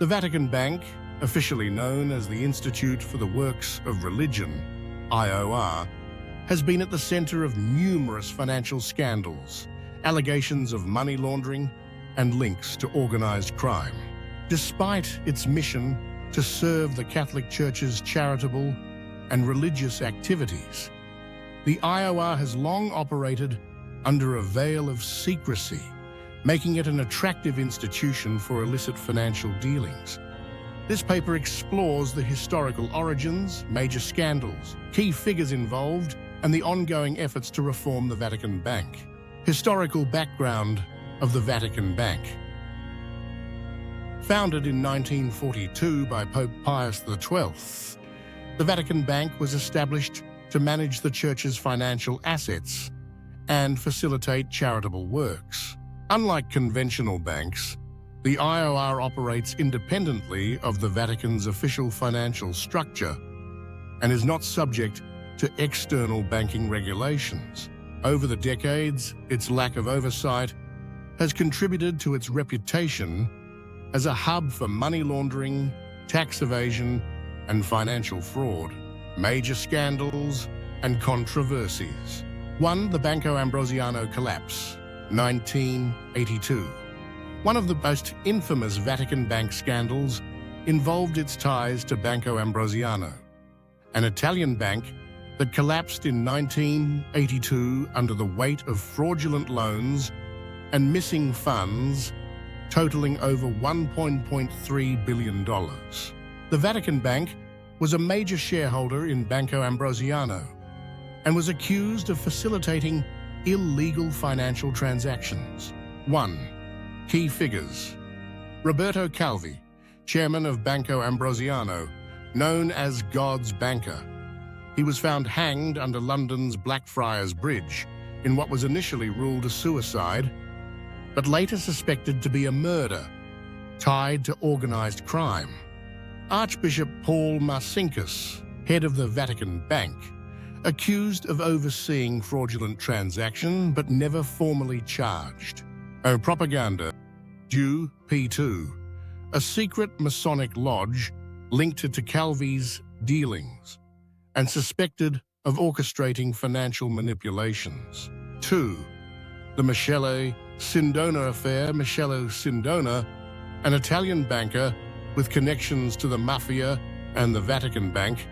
The Vatican Bank, officially known as the Institute for the Works of Religion, IOR, has been at the center of numerous financial scandals, allegations of money laundering, and links to organized crime. Despite its mission to serve the Catholic Church's charitable and religious activities, the IOR has long operated under a veil of secrecy, making it an attractive institution for illicit financial dealings. This paper explores the historical origins, major scandals, key figures involved, and the ongoing efforts to reform the Vatican Bank. Historical background of the Vatican Bank. Founded in 1942 by Pope Pius XII, the Vatican Bank was established to manage the Church's financial assets and facilitate charitable works. Unlike conventional banks, the IOR operates independently of the Vatican's official financial structure and is not subject to external banking regulations. Over the decades, its lack of oversight has contributed to its reputation as a hub for money laundering, tax evasion, and financial fraud. Major scandals and controversies. 1. The Banco Ambrosiano collapse, 1982. One of the most infamous Vatican Bank scandals involved its ties to Banco Ambrosiano, an Italian bank that collapsed in 1982 under the weight of fraudulent loans and missing funds totaling over $1.3 billion. The Vatican Bank was a major shareholder in Banco Ambrosiano and was accused of facilitating illegal financial transactions. 1. Key figures. Roberto Calvi, chairman of Banco Ambrosiano, known as God's banker. He was found hanged under London's Blackfriars Bridge in what was initially ruled a suicide, but later suspected to be a murder tied to organized crime. Archbishop Paul Marcinkus, head of the Vatican Bank, accused of overseeing fraudulent transaction but never formally charged. Propaganda. Due P2, a secret Masonic lodge linked to Calvi's dealings and suspected of orchestrating financial manipulations. 2. The Michele Sindona affair. Michele Sindona, an Italian banker with connections to the Mafia and the Vatican Bank,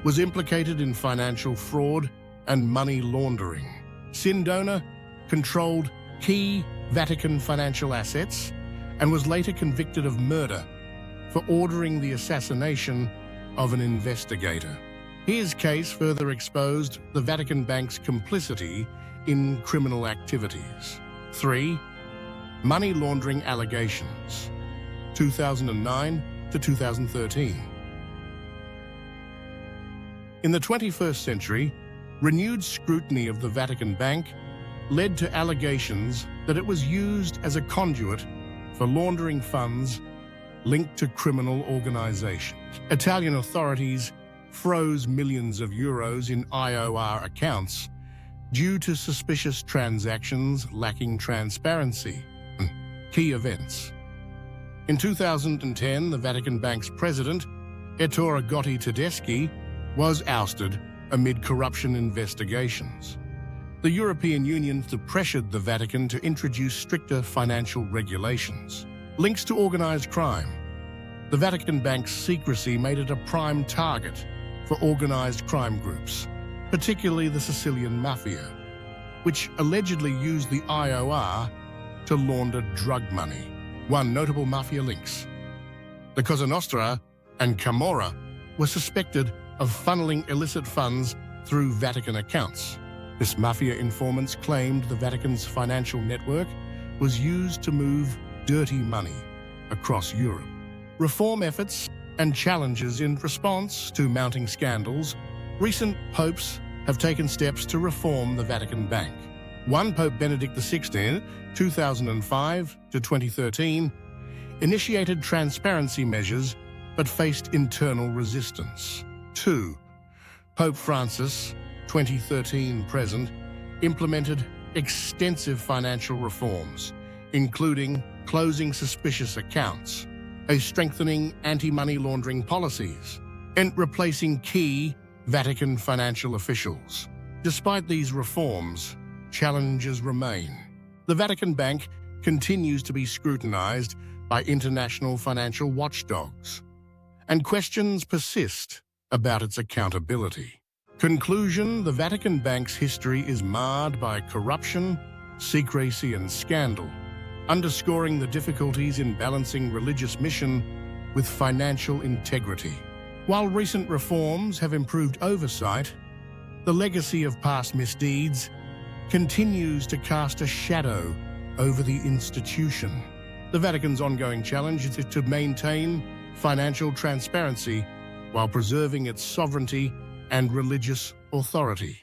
was implicated in financial fraud and money laundering. Sindona controlled key Vatican financial assets and was later convicted of murder for ordering the assassination of an investigator. His case further exposed the Vatican Bank's complicity in criminal activities. 3. Money laundering allegations, 2009 to 2013. In the 21st century, renewed scrutiny of the Vatican Bank led to allegations that it was used as a conduit for laundering funds linked to criminal organizations. Italian authorities froze millions of euros in IOR accounts due to suspicious transactions lacking transparency. Key events. In 2010, the Vatican Bank's president, Ettore Gotti Tedeschi, was ousted amid corruption investigations. The European Union pressured the Vatican to introduce stricter financial regulations. Links to organized crime. The Vatican Bank's secrecy made it a prime target for organized crime groups, particularly the Sicilian Mafia, which allegedly used the IOR to launder drug money. 1. Notable Mafia links. The Cosa Nostra and Camorra were suspected of funneling illicit funds through Vatican accounts. This Mafia informants claimed the Vatican's financial network was used to move dirty money across Europe. Reform efforts and challenges in response to mounting scandals. Recent popes have taken steps to reform the Vatican Bank. 1. Pope Benedict XVI, 2005 to 2013, initiated transparency measures but faced internal resistance. 2. Pope Francis, 2013-present, implemented extensive financial reforms, including closing suspicious accounts, a strengthening anti-money laundering policies, and replacing key Vatican financial officials. Despite these reforms, challenges remain. The Vatican Bank continues to be scrutinized by international financial watchdogs, and questions persist about its accountability. Conclusion: the Vatican Bank's history is marred by corruption, secrecy, and scandal, underscoring the difficulties in balancing religious mission with financial integrity. While recent reforms have improved oversight, the legacy of past misdeeds continues to cast a shadow over the institution. The Vatican's ongoing challenge is to maintain financial transparency while preserving its sovereignty and religious authority.